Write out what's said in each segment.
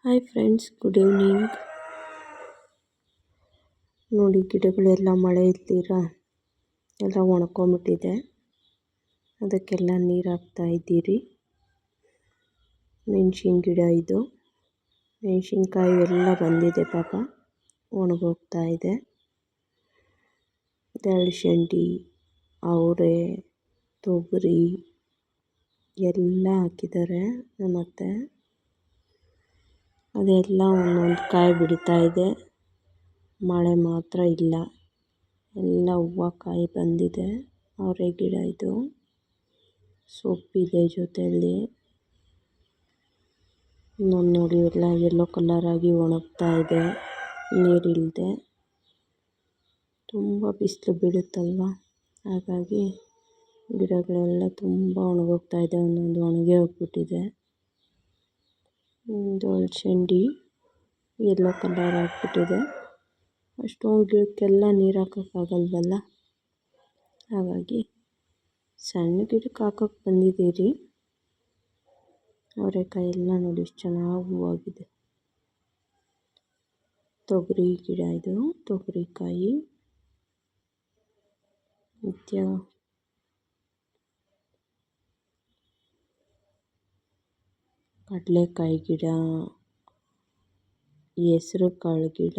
Hi friends, good evening. ನೋಡಿ, ಗಿಡಗಳೆಲ್ಲ ಮಳೆ ಇಲ್ದಿರ ಎಲ್ಲ ಒಣಕೊಂಬಿಟ್ಟಿದೆ. ಅದಕ್ಕೆಲ್ಲ ನೀರು ಹಾಕ್ತಾ ಇದ್ದೀರಿ. ಮೆಣಸಿನ ಗಿಡ ಇದು. ಮೆಣಸಿನ್ಕಾಯಿ ಎಲ್ಲ ಬಂದಿದೆ, ಪಾಪ ಒಣಗೋಗ್ತಾ ಇದೆ. ಅಲಸಂದಿ, ಅವರೆ, ತೊಗರಿ ಎಲ್ಲ ಹಾಕಿದ್ದಾರೆ ನಮ್ಮತ್ತೆ. ಅದೆಲ್ಲ ಒಂದೊಂದು ಕಾಯಿ ಬಿಡ್ತಾ ಇದೆ. ಮಳೆ ಮಾತ್ರ ಇಲ್ಲ. ಎಲ್ಲ ಹೂವು ಕಾಯಿ ಬಂದಿದೆ. ಅವರೆ ಗಿಡ ಇದು. ಸೊಪ್ಪಿದೆ ಜೊತೆಯಲ್ಲಿ. ನೋಡಿ, ಎಲ್ಲ ಯೆಲ್ಲೋ ಕಲರ್ ಆಗಿ ಒಣಗ್ತಾ ಇದೆ, ನೀರಿಲ್ಲದೆ. ತುಂಬ ಬಿಸಿಲು ಬೀಳುತ್ತಲ್ವ, ಹಾಗಾಗಿ ಗಿಡಗಳೆಲ್ಲ ತುಂಬ ಒಣಗೋಗ್ತಾ ಇದೆ. ಒಂದೊಂದು ಒಣಗಿ ಹೋಗ್ಬಿಟ್ಟಿದೆ. ಒಂದು ಅಲಸಂದಿ ಯೆಲ್ಲೋ ಕಲರ್ ಆಗಿಬಿಟ್ಟಿದೆ. ಅಷ್ಟೊಂದು ಗಿಡಕ್ಕೆಲ್ಲ ನೀರು ಹಾಕೋಕ್ಕಾಗಲ್ವಲ್ಲ, ಹಾಗಾಗಿ ಸಣ್ಣ ಗಿಡಕ್ಕೆ ಹಾಕೋಕ್ಕೆ ಬಂದಿದ್ದೀರಿ. ಅವರೆಕಾಯಿ ಎಲ್ಲ ನೋಡಿ ಎಷ್ಟು ಚೆನ್ನಾಗಿ ಹೂವಾಗಿದೆ. ತೊಗರಿ ಗಿಡ ಇದು. ತೊಗರಿಕಾಯಿ ನಿತ್ಯ ಕಡಲೆಕಾಯಿ ಗಿಡ, ಹೆಸರು ಕಾಳು ಗಿಡ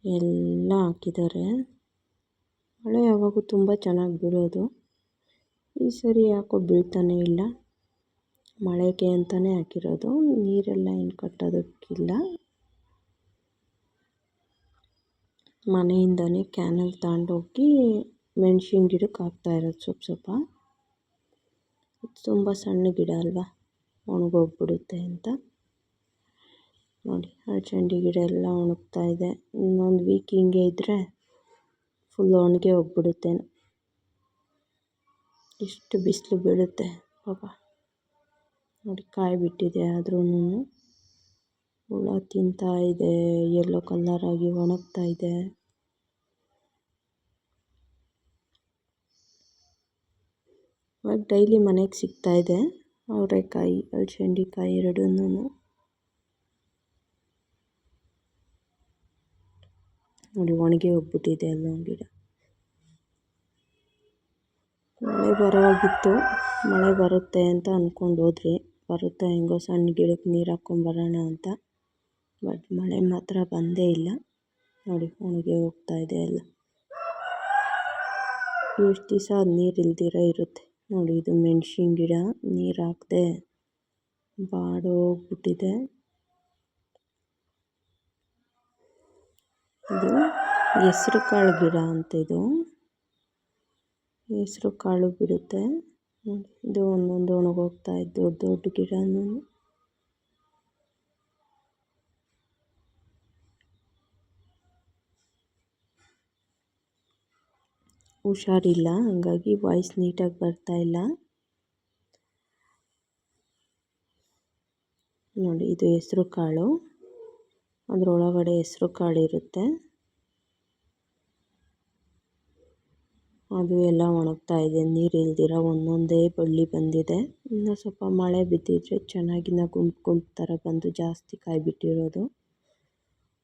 ಎಲ್ಲ ಹಾಕಿದ್ದಾರೆ. ಮಳೆ ಯಾವಾಗೂ ತುಂಬ ಚೆನ್ನಾಗಿ ಬೀಳೋದು. ಈ ಸರಿ ಯಾಕೋ ಬೀಳ್ತಾನೆ ಇಲ್ಲ. ಮಳೆಗೆ ಅಂತಲೇ ಹಾಕಿರೋದು. ನೀರೆಲ್ಲ ಏನು ಕಟ್ಟೋದಕ್ಕಿಲ್ಲ. ಮನೆಯಿಂದನೇ ಕ್ಯಾನಲ್ಲಿ ತಗೊಂಡೋಗಿ ಮೆಣಸಿನ ಗಿಡಕ್ಕೆ ಹಾಕ್ತಾಯಿರೋದು. ಸ್ವಲ್ಪ ತುಂಬ ಸಣ್ಣ ಗಿಡ ಅಲ್ವಾ, ಒಣಗೋಗ್ಬಿಡುತ್ತೆ ಅಂತ. ನೋಡಿ, ಅಲಸಂದಿ ಗಿಡ ಎಲ್ಲ ಒಣಗ್ತಾ ಇದೆ. ಇನ್ನೊಂದು ವೀಕ್ ಹಿಂಗೆ ಇದ್ದರೆ ಫುಲ್ ಒಣಗಿ ಹೋಗ್ಬಿಡುತ್ತೆ. ಎಷ್ಟು ಬಿಸಿಲು ಬೀಳುತ್ತೆ ಪಾಪ. ನೋಡಿ, ಕಾಯಿ ಬಿಟ್ಟಿದೆ, ಆದ್ರೂ ಹುಳ ತಿಂತಾ ಇದೆ. ಯೆಲ್ಲೋ ಕಲರ್ ಆಗಿ ಒಣಗ್ತಾ ಇದೆ. ಇವಾಗ ಡೈಲಿ ಮನೆಗೆ ಸಿಗ್ತಾ ಇದೆ ಅವರೆಕಾಯಿ, ಅಲಸಂದಿ ಕಾಯಿ ಎರಡೂ. ನೋಡಿ, ಒಣಗಿ ಹೋಗ್ಬಿಟ್ಟಿದೆ ಅಲ್ಲೊಂದು ಗಿಡ. ಮಳೆ ಬರೋವಾಗಿತ್ತು. ಮಳೆ ಬರುತ್ತೆ ಅಂತ ಅಂದ್ಕೊಂಡು ಹೋದ್ರಿ. ಬರುತ್ತೆ ಹೆಂಗೋ ಸಣ್ಣ ಗಿಡಕ್ಕೆ ನೀರು ಹಾಕ್ಕೊಂಬರೋಣ ಅಂತ. ಬಟ್ ಮಳೆ ಮಾತ್ರ ಬಂದೇ ಇಲ್ಲ. ನೋಡಿ, ಒಣಗಿ ಹೋಗ್ತಾ ಇದೆ ಎಲ್ಲ. ಎಷ್ಟು ದಿವಸ ಅದು ನೀರು ಇಲ್ದಿರ ಇರುತ್ತೆ. ನೋಡಿ, ಇದು ಮೆಣಸಿನ ಗಿಡ ನೀರು ಹಾಕದೆ ಬಾಡೋಗ್ಬಿಟ್ಟಿದೆ. ಇದು ಹೆಸರು ಕಾಳು ಗಿಡ ಅಂತ. ಇದು ಹೆಸರು ಕಾಳು ಬಿಡುತ್ತೆ. ಇದು ಒಂದೊಂದು ಒಣಗೋಗ್ತಾ ಇದೆ, ದೊಡ್ಡ ದೊಡ್ಡ ಗಿಡನೂ. ಹುಷಾರಿಲ್ಲ, ಹಾಗಾಗಿ ವಾಯ್ಸ್ ನೀಟಾಗಿ ಬರ್ತಾ ಇಲ್ಲ. ನೋಡಿ, ಇದು ಹೆಸರು ಕಾಳು. ಅದರೊಳಗಡೆ ಹೆಸರು ಕಾಳು ಇರುತ್ತೆ. ಅದು ಎಲ್ಲ ಒಣಗ್ತಾ ಇದೆ, ನೀರು ಇಲ್ದಿರ ಒಂದೊಂದೇ ಬಳ್ಳಿ ಬಂದಿದೆ. ಇನ್ನು ಸ್ವಲ್ಪ ಮಳೆ ಬಿದ್ದಿದ್ರೆ ಚೆನ್ನಾಗಿನ ಗುಂಪು ಥರ ಬಂದು ಜಾಸ್ತಿ ಕಾಯಿ ಬಿಟ್ಟಿರೋದು.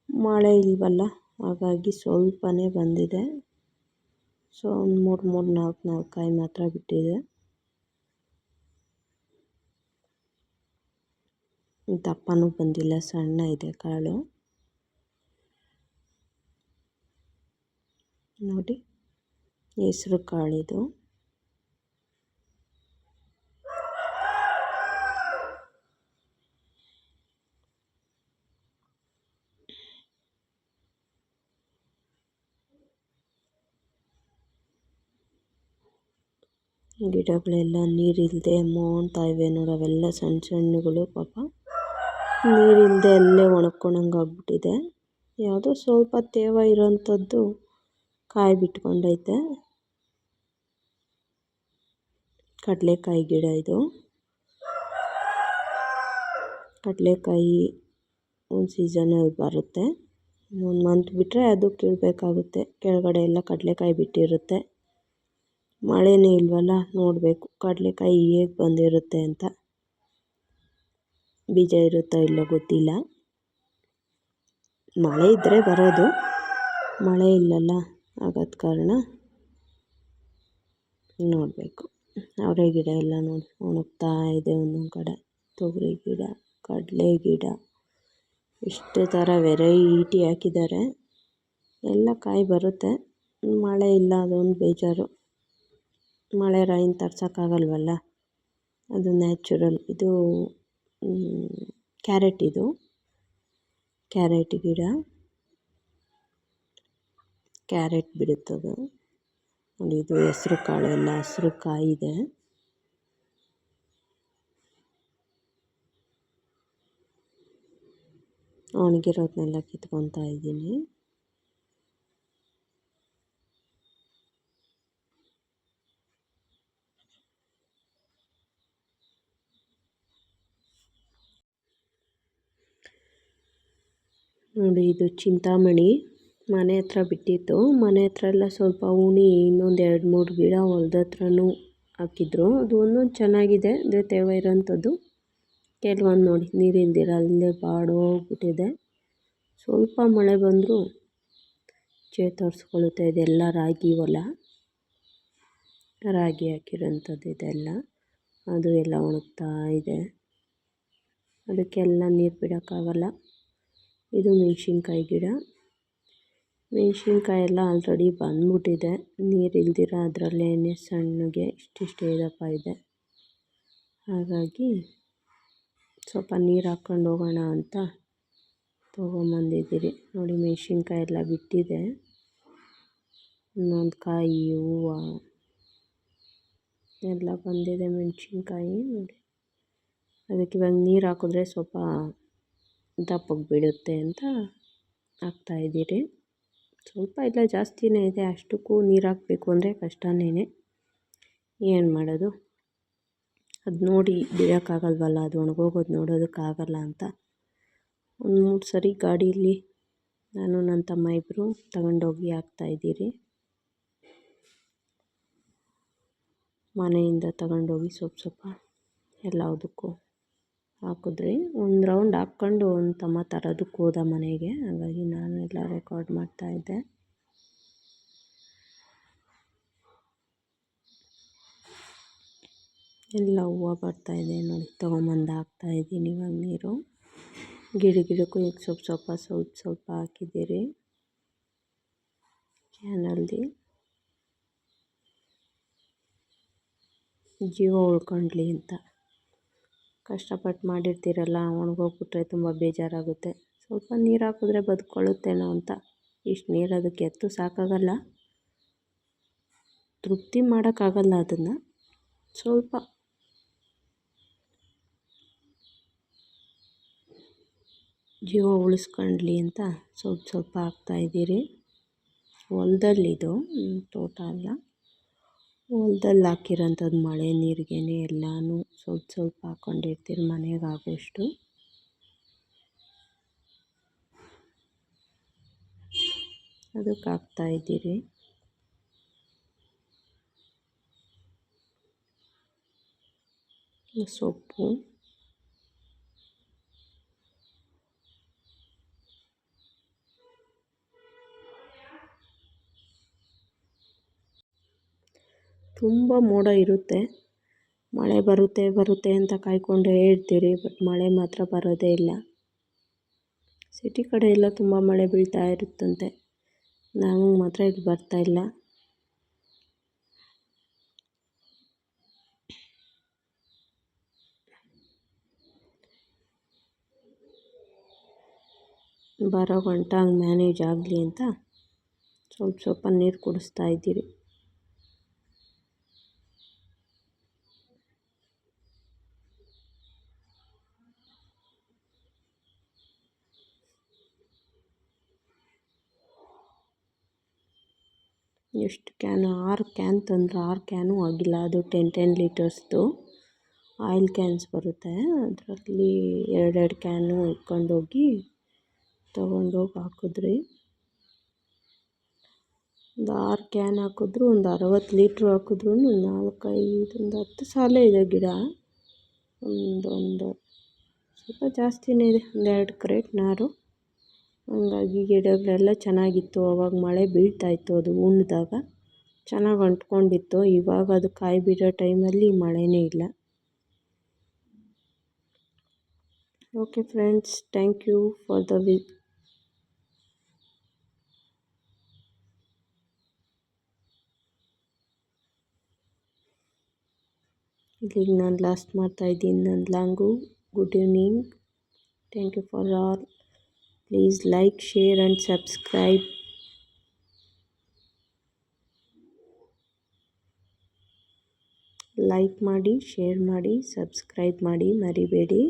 ಮಳೆ ಇಲ್ವಲ್ಲ, ಹಾಗಾಗಿ ಸ್ವಲ್ಪನೇ ಬಂದಿದೆ. ಸೊ ಒಂದು 3-4 ಕಾಯಿ ಮಾತ್ರ ಬಿಟ್ಟಿದೆ. ದಪ್ಪನೂ ಬಂದಿಲ್ಲ, ಸಣ್ಣ ಇದೆ ಕಾಳು. ನೋಡಿ, ಹೆಸರು ಕಾಳಿದು. ಗಿಡಗಳೆಲ್ಲ ನೀರಿಲ್ಲದೆ ಮೋಂತಾ ಇವೆ ನೋಡಿ. ಅವೆಲ್ಲ ಸಣ್ಣ ಸಣ್ಣಗಳು ಪಾಪ. ನೀರಿಲ್ಲದೆ ಅಲ್ಲೇ ಒಣಗ್ಕೊಂಡಂಗೆ ಆಗ್ಬಿಟ್ಟಿದೆ. ಯಾವುದೋ ಸ್ವಲ್ಪ ತೇವ ಇರೋಂಥದ್ದು ಕಾಯಿ ಬಿಟ್ಕೊಂಡೈತೆ. ಕಡಲೆಕಾಯಿ ಗಿಡ ಇದು. ಕಡಲೆಕಾಯಿ ಒಂದು ಸೀಸನಲ್ಲಿ ಬರುತ್ತೆ. ಒಂದು ಮಂತ್ ಬಿಟ್ಟರೆ ಅದು ಕೀಳಬೇಕಾಗುತ್ತೆ. ಕೆಳಗಡೆ ಎಲ್ಲ ಕಡಲೆಕಾಯಿ ಬಿಟ್ಟಿರುತ್ತೆ. ಮಳೆನೇ ಇಲ್ವಲ್ಲ, ನೋಡಬೇಕು ಕಡಲೆಕಾಯಿ ಹೇಗೆ ಬಂದಿರುತ್ತೆ ಅಂತ. ಬೀಜ ಇರುತ್ತೋ ಇಲ್ಲೋ ಗೊತ್ತಿಲ್ಲ. ಮಳೆ ಇದ್ದರೆ ಬರೋದು, ಮಳೆ ಇಲ್ಲಲ್ಲ, ಆಗದ ಕಾರಣ ನೋಡಬೇಕು. ಅವರೆ ಗಿಡ ಎಲ್ಲ ನೋಡಿ ಒಣಗ್ತಾ ಇದೆ, ಒಂದೊಂದು ಕಡೆ ತೊಗರಿ ಗಿಡ, ಕಡಲೆ ಗಿಡ, ಇಷ್ಟು ಥರ ವೆರೈಟಿ ಹಾಕಿದ್ದಾರೆ. ಎಲ್ಲ ಕಾಯಿ ಬರುತ್ತೆ, ಮಳೆ ಇಲ್ಲ, ಅದೊಂದು ಬೇಜಾರು. ಮಳೆ ರೈನ್ ತರ್ಸೋಕ್ಕಾಗಲ್ವಲ್ಲ, ಅದು ನ್ಯಾಚುರಲ್. ಇದು ಕ್ಯಾರೆಟ್, ಇದು ಕ್ಯಾರೆಟ್ ಗಿಡ, ಕ್ಯಾರೆಟ್ ಬಿಡುತ್ತದು ನೋಡಿ. ಇದು ಹೆಸ್ರು ಕಾಳು, ಎಲ್ಲ ಹಸ್ರು ಕಾಯಿದೆ. ಒಣಗಿರೋದನ್ನೆಲ್ಲ ಕಿತ್ಕೊತಾ ಇದ್ದೀನಿ. ನೋಡಿ, ಇದು ಚಿಂತಾಮಣಿ ಮನೆ ಹತ್ರ ಬಿಟ್ಟಿತ್ತು. ಮನೆ ಹತ್ರ ಎಲ್ಲ ಸ್ವಲ್ಪ ಉಣಿ ಇನ್ನೊಂದು 2-3 ಗಿಡ ಹೊಲ್ದ ಹತ್ರನೂ ಹಾಕಿದ್ರು. ಅದು ಒಂದೊಂದು ಚೆನ್ನಾಗಿದೆ, ಅಂದರೆ ತೇವ ಇರೋಂಥದ್ದು. ಕೆಲವೊಂದು ನೋಡಿ ನೀರಿಲ್ದಿರ ಅಲ್ಲೇ ಬಾಡೋಗ್ಬಿಟ್ಟಿದೆ. ಸ್ವಲ್ಪ ಮಳೆ ಬಂದರೂ ಚೇತರಿಸ್ಕೊಳ್ಳುತ್ತೆ. ಇದೆಲ್ಲ ರಾಗಿ ಹೊಲ, ರಾಗಿ ಹಾಕಿರೋಂಥದ್ದು ಇದೆಲ್ಲ. ಅದು ಎಲ್ಲ ಒಣಗ್ತಾ ಇದೆ, ಅದಕ್ಕೆಲ್ಲ ನೀರು ಬಿಡೋಕ್ಕಾಗಲ್ಲ. ಇದು ಮೆಣಸಿನ್ಕಾಯಿ ಗಿಡ. ಮೆಣಸಿನ್ಕಾಯಿ ಎಲ್ಲ ಆಲ್ರೆಡಿ ಬಂದ್ಬಿಟ್ಟಿದೆ, ನೀರು ಇಲ್ದಿರ ಅದರಲ್ಲೇ ಸಣ್ಣಗೆ ಇಷ್ಟಿಷ್ಟೇ ಇದಪ್ಪ ಇದೆ. ಹಾಗಾಗಿ ಸ್ವಲ್ಪ ನೀರು ಹಾಕ್ಕೊಂಡು ಹೋಗೋಣ ಅಂತ ತೊಗೊಂಬಂದಿದ್ದೀರಿ. ನೋಡಿ, ಮೆಣಸಿನ್ಕಾಯಿ ಎಲ್ಲ ಬಿಟ್ಟಿದೆ, ಇನ್ನೊಂದು ಕಾಯಿ, ಹೂವು ಎಲ್ಲ ಬಂದಿದೆ ಮೆಣಸಿನ್ಕಾಯಿ ನೋಡಿ. ಅದಕ್ಕೆ ಇವಾಗ ನೀರು ಹಾಕಿದ್ರೆ ಸ್ವಲ್ಪ ದಪ್ಪಗೆ ಬಿಡುತ್ತೆ ಅಂತ ಹಾಕ್ತಾಯಿದ್ದೀರಿ. ಸ್ವಲ್ಪ ಇಲ್ಲ, ಜಾಸ್ತಿನೇ ಇದೆ. ಅಷ್ಟಕ್ಕೂ ನೀರು ಹಾಕಬೇಕು ಅಂದರೆ ಕಷ್ಟನೇ, ಏನು ಮಾಡೋದು. ಅದು ನೋಡಿ ಬಿಡೋಕ್ಕಾಗಲ್ವಲ್ಲ, ಅದು ಒಣಗೋಗೋದು ನೋಡೋದಕ್ಕಾಗಲ್ಲ ಅಂತ 1-3 ಸರಿ ಗಾಡೀಲಿ ನಾನು ನನ್ನ ತಮ್ಮ ಇಬ್ಬರು ತಗೊಂಡೋಗಿ ಹಾಕ್ತಾಯಿದ್ದೀರಿ. ಮನೆಯಿಂದ ತಗೊಂಡೋಗಿ ಸ್ವಲ್ಪ ಎಲ್ಲದಕ್ಕೂ ಹಾಕಿದ್ರಿ. ಒಂದು ರೌಂಡ್ ಹಾಕ್ಕೊಂಡು ಒಂದು ತಮ್ಮ ತರೋದಕ್ಕೆ ಹೋದ ಮನೆಗೆ, ಹಾಗಾಗಿ ನಾನು ಎಲ್ಲ ರೆಕಾರ್ಡ್ ಮಾಡ್ತಾಯಿದ್ದೆ. ಎಲ್ಲ ಹೂವು ಬರ್ತಾಯಿದೆ ನೋಡಿ, ತೊಗೊಂಬಂದು ಹಾಕ್ತಾಯಿದ್ದೀನಿ ಇವಾಗ ನೀರು. ಗಿಡಕ್ಕೂ ಈಗ ಸ್ವಲ್ಪ ಹಾಕಿದ್ದೀರಿ ಕ್ಯಾನಲ್ಲಿ. ಜೀವ ಉಳ್ಕೊಂಡ್ಲಿ ಅಂತ ಕಷ್ಟಪಟ್ಟು ಮಾಡಿರ್ತೀರಲ್ಲ, ಒಣಗೋಗ್ಬಿಟ್ರೆ ತುಂಬ ಬೇಜಾರಾಗುತ್ತೆ. ಸ್ವಲ್ಪ ನೀರು ಹಾಕಿದ್ರೆ ಬದುಕೊಳ್ಳುತ್ತೇನೋ ಅಂತ. ಇಷ್ಟು ನೀರು ಅದಕ್ಕೆ ಎತ್ತು ಸಾಕಾಗಲ್ಲ, ತೃಪ್ತಿ ಮಾಡೋಕ್ಕಾಗಲ್ಲ ಅದನ್ನು. ಸ್ವಲ್ಪ ಜೀವ ಉಳಿಸ್ಕೊಂಡ್ಲಿ ಅಂತ ಸ್ವಲ್ಪ ಹಾಕ್ತಾಯಿದ್ದೀರಿ. ಹೊಲದಲ್ಲಿದು, ತೋಟ ಅಲ್ಲ, ಹೊಲ್ದಲ್ಲಿ ಹಾಕಿರೋಂಥದ್ದು. ಮಳೆ ನೀರಿಗೇ ಎಲ್ಲನೂ ಸ್ವಲ್ಪ ಹಾಕ್ಕೊಂಡಿರ್ತೀರಿ ಮನೆಗೆ ಆಗೋಷ್ಟು. ಅದಕ್ಕೆ ಹಾಕ್ತಾಯಿದ್ದೀರಿ. ಸೊಪ್ಪು, ತುಂಬ ಮೋಡ ಇರುತ್ತೆ, ಮಳೆ ಬರುತ್ತೆ ಅಂತ ಕಾಯ್ಕೊಂಡೇ ಇರ್ತೀರಿ. ಬಟ್ ಮಳೆ ಮಾತ್ರ ಬರೋದೇ ಇಲ್ಲ. ಸಿಟಿ ಕಡೆ ಎಲ್ಲ ತುಂಬ ಮಳೆ ಬೀಳ್ತಾ ಇರುತ್ತಂತೆ, ನಮಗೆ ಮಾತ್ರ ಇಲ್ಲಿ ಬರ್ತಾಯಿಲ್ಲ. ಬರೋ ಗಂಟ ಹಂಗೆ ಮ್ಯಾನೇಜ್ ಆಗಲಿ ಅಂತ ಸ್ವಲ್ಪ ನೀರು ಕುಡಿಸ್ತಾ ಇದ್ದೀರಿ. ಎಷ್ಟು ಕ್ಯಾನು? 6 ಕ್ಯಾನ್ ತಂದ್ರೆ 6 ಕ್ಯಾನು ಆಗಿಲ್ಲ. ಅದು 10 ಲೀಟರ್ಸ್ದು ಆಯಿಲ್ ಕ್ಯಾನ್ಸ್ ಬರುತ್ತೆ, ಅದರಲ್ಲಿ 2 ಕ್ಯಾನು ಇಟ್ಕೊಂಡೋಗಿ ತೊಗೊಂಡೋಗಿ ಹಾಕಿದ್ರಿ. ಒಂದು 6 ಕ್ಯಾನ್ ಹಾಕಿದ್ರು, ಒಂದು 60 ಲೀಟ್ರ್ ಹಾಕಿದ್ರು 4-5 ಒಂದು 10 ಸಾಲೇ ಇದೆ ಗಿಡ. ಒಂದು ಸ್ವಲ್ಪ ಜಾಸ್ತಿನೇ ಇದೆ, ಒಂದು 2 ಕ್ರೇಟ್ ನಾರು. ಹಂಗಾಗಿ ಗಿಡಗಳೆಲ್ಲ ಚೆನ್ನಾಗಿತ್ತು. ಅವಾಗ ಮಳೆ ಬೀಳ್ತಾಯಿತ್ತು, ಅದು ಉಣ್ಣಿದಾಗ ಚೆನ್ನಾಗಿ ಅಂಟ್ಕೊಂಡಿತ್ತು. ಇವಾಗ ಅದು ಕಾಯಿ ಬಿಡೋ ಟೈಮಲ್ಲಿ ಮಳೆನೇ ಇಲ್ಲ. Okay friends, thank you for the ಇಲ್ಲಿಗೆ ನಾನು ಲಾಸ್ಟ್ ಮಾಡ್ತಾಯಿದ್ದೀನಿ ನನ್ನ ಲಾಂಗು. Good evening. Thank you for all. Please like, share and subscribe. Like ಮಾಡಿ, ಶೇರ್ ಮಾಡಿ, ಸಬ್ಸ್ಕ್ರೈಬ್ ಮಾಡಿ ಮರಿಬೇಡಿ.